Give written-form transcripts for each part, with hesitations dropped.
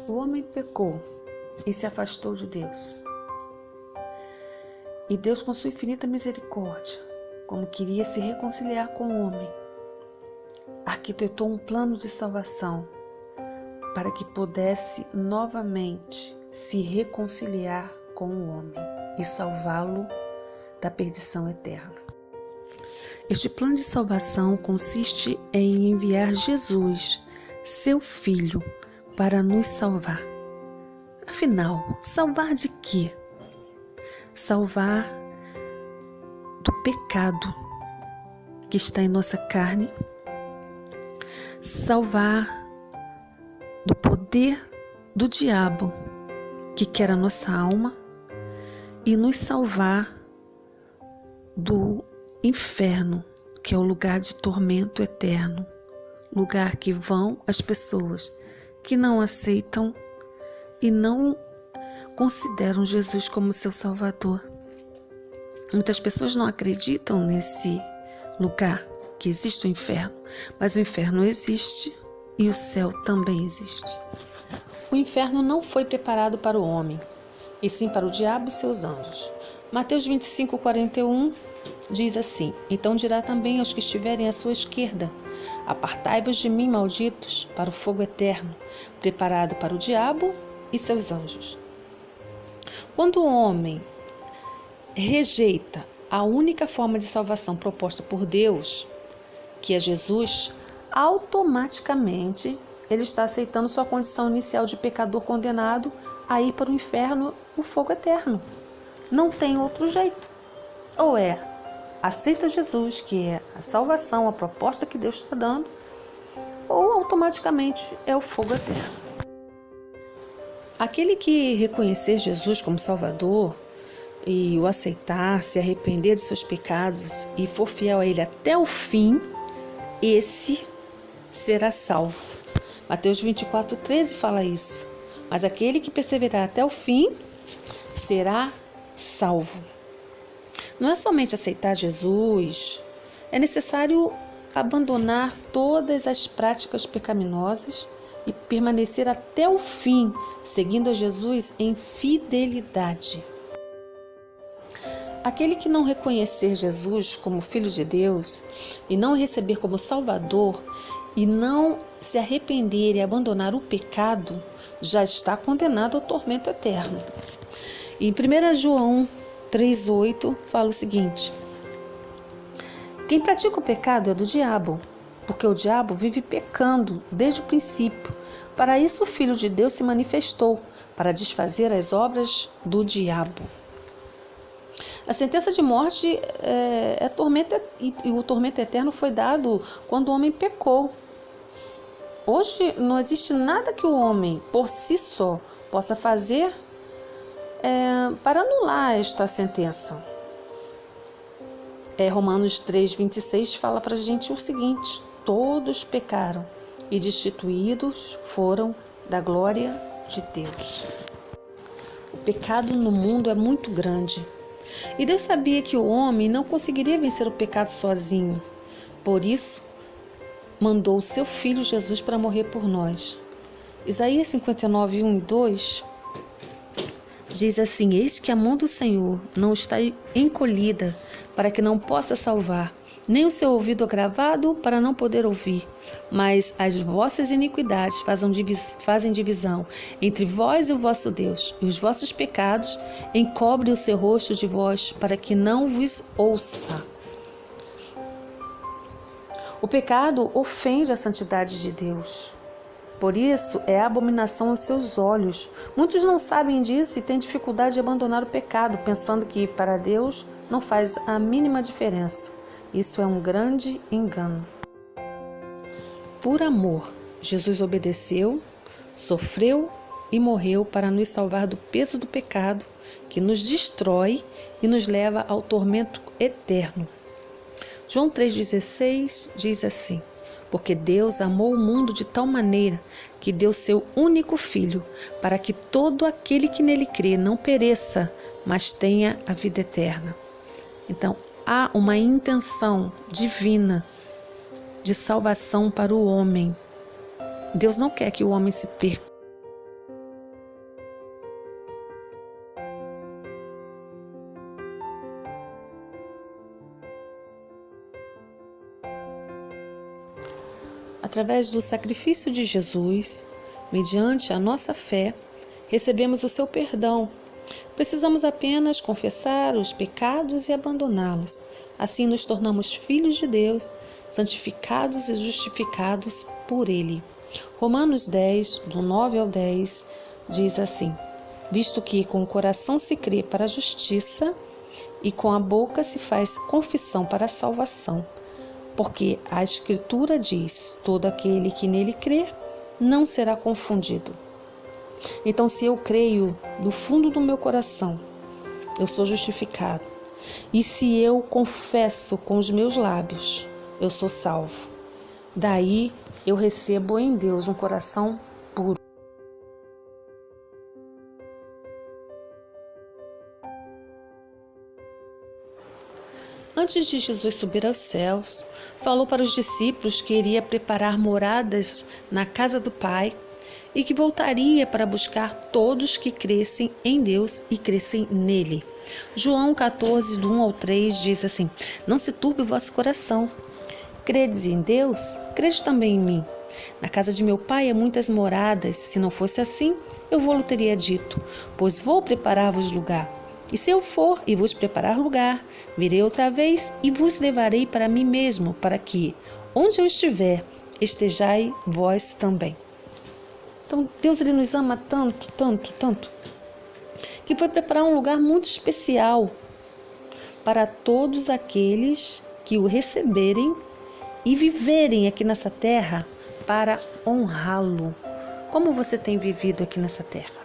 O homem pecou e se afastou de Deus. E Deus, com sua infinita misericórdia, como queria se reconciliar com o homem, arquitetou um plano de salvação para que pudesse novamente se reconciliar com o homem e salvá-lo da perdição eterna. Este plano de salvação consiste em enviar Jesus, seu Filho, para nos salvar. Afinal, salvar de quê? Salvar do pecado que está em nossa carne, salvar do poder do diabo que quer a nossa alma e nos salvar do inferno, que é o lugar de tormento eterno, lugar que vão as pessoas que não aceitam e não consideram Jesus como seu Salvador. Muitas pessoas não acreditam nesse lugar, que existe o inferno, mas o inferno existe e o céu também existe. O inferno não foi preparado para o homem, e sim para o diabo e seus anjos. Mateus 25:41 diz assim: Então dirá também aos que estiverem à sua esquerda: Apartai-vos de mim, malditos, para o fogo eterno, preparado para o diabo e seus anjos. Quando o homem rejeita a única forma de salvação proposta por Deus, que é Jesus, automaticamente ele está aceitando sua condição inicial de pecador condenado a ir para o inferno, o fogo eterno. Não tem outro jeito. Ou aceita Jesus, que é a salvação, a proposta que Deus está dando, ou automaticamente é o fogo eterno. Aquele que reconhecer Jesus como Salvador e o aceitar, se arrepender de seus pecados e for fiel a Ele até o fim, esse será salvo. Mateus 24:13 fala isso. Mas aquele que perseverar até o fim será salvo. Não é somente aceitar Jesus, é necessário abandonar todas as práticas pecaminosas e permanecer até o fim, seguindo a Jesus em fidelidade. Aquele que não reconhecer Jesus como Filho de Deus e não receber como Salvador e não se arrepender e abandonar o pecado, já está condenado ao tormento eterno. E em 1 João 3:8 fala o seguinte: Quem pratica o pecado é do diabo, porque o diabo vive pecando desde o princípio. Para isso o Filho de Deus se manifestou, para desfazer as obras do diabo. A sentença de morte é tormento, e o tormento eterno foi dado quando o homem pecou. Hoje não existe nada que o homem, por si só, possa fazer para anular esta sentença. Romanos 3:26 fala para a gente o seguinte: todos pecaram e destituídos foram da glória de Deus. O pecado no mundo é muito grande. E Deus sabia que o homem não conseguiria vencer o pecado sozinho. Por isso, mandou o seu Filho Jesus para morrer por nós. Isaías 59:1 e 2 diz assim: Eis que a mão do Senhor não está encolhida para que não possa salvar, nem o seu ouvido agravado para não poder ouvir. Mas as vossas iniquidades fazem divisão entre vós e o vosso Deus, e os vossos pecados encobrem o seu rosto de vós, para que não vos ouça. O pecado ofende a santidade de Deus. Por isso, é abominação aos seus olhos. Muitos não sabem disso e têm dificuldade de abandonar o pecado, pensando que para Deus não faz a mínima diferença. Isso é um grande engano. Por amor, Jesus obedeceu, sofreu e morreu para nos salvar do peso do pecado, que nos destrói e nos leva ao tormento eterno. João 3,16 diz assim: Porque Deus amou o mundo de tal maneira que deu seu único Filho, para que todo aquele que nele crê não pereça, mas tenha a vida eterna. Então, há uma intenção divina de salvação para o homem. Deus não quer que o homem se perca. Através do sacrifício de Jesus, mediante a nossa fé, recebemos o seu perdão. Precisamos apenas confessar os pecados e abandoná-los. Assim nos tornamos filhos de Deus, santificados e justificados por Ele. Romanos 10, do 9 ao 10, diz assim: visto que com o coração se crê para a justiça e com a boca se faz confissão para a salvação. Porque a Escritura diz: todo aquele que nele crê não será confundido. Então, se eu creio do fundo do meu coração, eu sou justificado. E se eu confesso com os meus lábios, eu sou salvo. Daí eu recebo em Deus um coração puro. Antes de Jesus subir aos céus, falou para os discípulos que iria preparar moradas na casa do Pai e que voltaria para buscar todos que crescem em Deus e crescem nele. João 14, do 1 ao 3 diz assim: não se turbe o vosso coração. Credes em Deus? Crede também em mim. Na casa de meu Pai há muitas moradas. Se não fosse assim, eu vou-lo teria dito, pois vou preparar-vos lugar. E se eu for e vos preparar lugar, virei outra vez e vos levarei para mim mesmo, para que, onde eu estiver, estejai vós também. Então, Deus ele nos ama tanto, tanto, tanto, que foi preparar um lugar muito especial para todos aqueles que o receberem e viverem aqui nessa terra para honrá-lo. Como você tem vivido aqui nessa terra?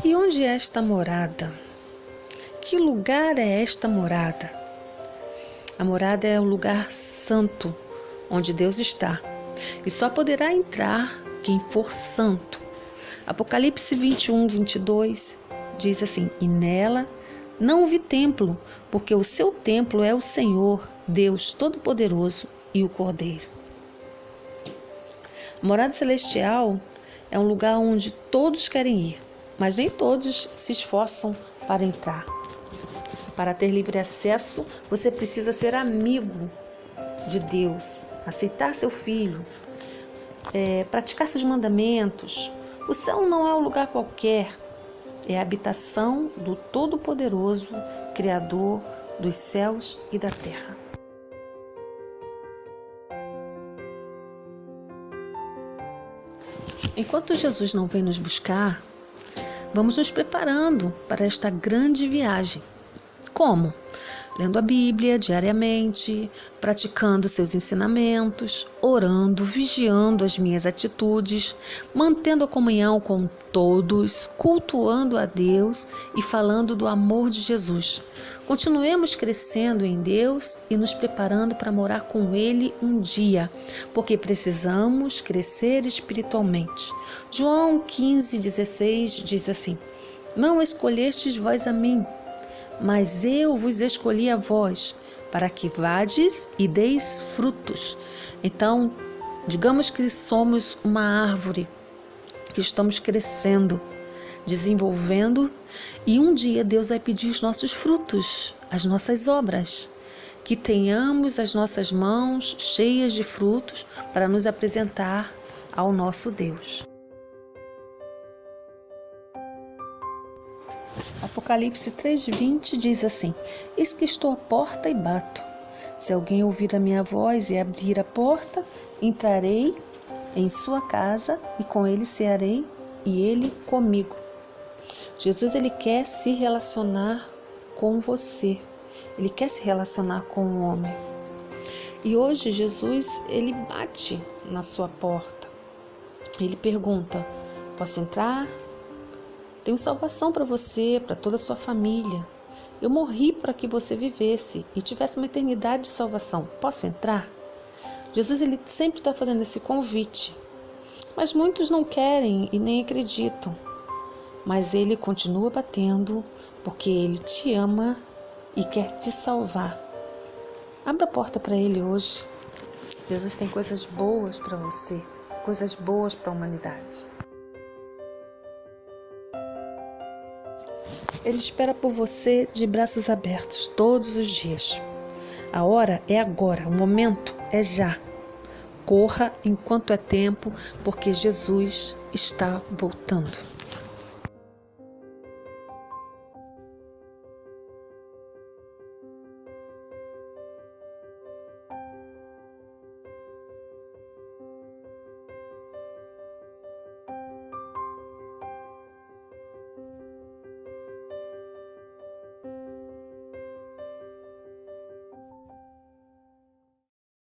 E onde é esta morada? Que lugar é esta morada? A morada é o lugar santo, onde Deus está. E só poderá entrar quem for santo. Apocalipse 21, 22 diz assim: e nela não vi templo, porque o seu templo é o Senhor, Deus Todo-Poderoso e o Cordeiro. A morada celestial é um lugar onde todos querem ir, mas nem todos se esforçam para entrar. Para ter livre acesso, você precisa ser amigo de Deus, aceitar seu filho, praticar seus mandamentos. O céu não é um lugar qualquer, é a habitação do Todo-Poderoso, Criador dos céus e da terra. Enquanto Jesus não vem nos buscar, vamos nos preparando para esta grande viagem. Como? Lendo a Bíblia diariamente, praticando seus ensinamentos, orando, vigiando as minhas atitudes, mantendo a comunhão com todos, cultuando a Deus e falando do amor de Jesus. Continuemos crescendo em Deus e nos preparando para morar com Ele um dia, porque precisamos crescer espiritualmente. João 15,16 diz assim: não escolhestes vós a mim, mas eu vos escolhi a vós, para que vades e deis frutos. Então, digamos que somos uma árvore, que estamos crescendo, desenvolvendo, e um dia Deus vai pedir os nossos frutos, as nossas obras, que tenhamos as nossas mãos cheias de frutos para nos apresentar ao nosso Deus. Apocalipse 3,20 diz assim: eis que estou à porta e bato. Se alguém ouvir a minha voz e abrir a porta, entrarei em sua casa e com ele cearei e ele comigo. Jesus ele quer se relacionar com você. Ele quer se relacionar com o homem. E hoje Jesus ele bate na sua porta. Ele pergunta: posso entrar? Tenho salvação para você, para toda a sua família. Eu morri para que você vivesse e tivesse uma eternidade de salvação. Posso entrar? Jesus ele sempre está fazendo esse convite. Mas muitos não querem e nem acreditam. Mas ele continua batendo porque ele te ama e quer te salvar. Abra a porta para ele hoje. Jesus tem coisas boas para você, coisas boas para a humanidade. Ele espera por você de braços abertos todos os dias. A hora é agora, o momento é já. Corra enquanto é tempo, porque Jesus está voltando.